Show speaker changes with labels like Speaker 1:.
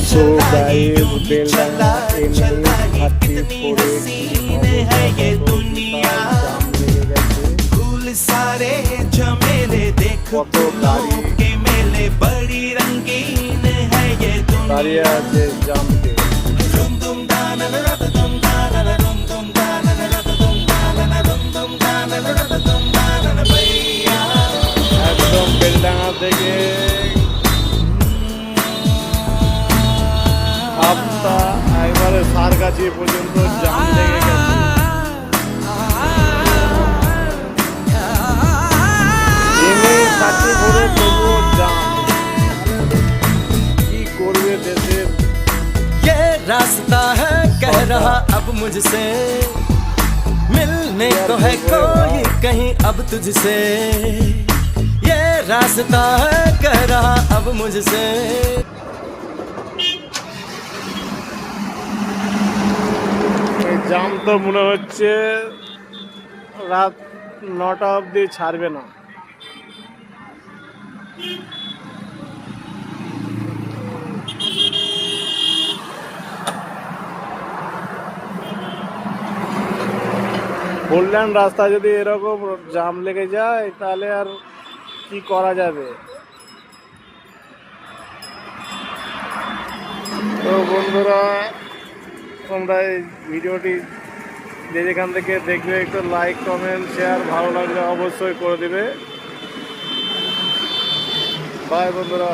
Speaker 1: so guys Beldanga NH-34
Speaker 2: है ये दुनिया
Speaker 1: जाम লেগে গেছে
Speaker 2: फूल सारे झमेले देखो
Speaker 1: কত গাড়ি
Speaker 2: के मेले बड़ी रंगीन है ये
Speaker 1: দাঁড়িয়ে
Speaker 2: दुनिया
Speaker 1: আছে জামতে
Speaker 2: दुम दुम दाना रद दुम दाना दुम दुम दाना रद दुम दाना दुम दुम दाना रद दुम दाना भैया
Speaker 1: একদম বেলডাঙ্গা থেকে হাফটা একবারে সারগাছি পর্যন্ত জাম লেগে গেছে NH-34 তবুও জাম কি করবে দেশের
Speaker 2: ये रास्ता है कह रहा अब मुझसे मिलने को है कोई कहीं अब तुझसे ये रास्ता है कह रहा अब मुझसे
Speaker 1: এই জাম তো মনে হচ্ছে রাত 9টা অবধি ছাড়বে না বললেন রাস্তা যদি এরকম জাম লেগে যায় তাহলে আর কি করা যাবে তো বন্ধুরা তোমরা এই ভিডিওটি যে যেখান থেকে দেখবে একটু লাইক কমেন্ট শেয়ার ভালো লাগলে অবশ্যই করে দিবে বাই বন্ধুরা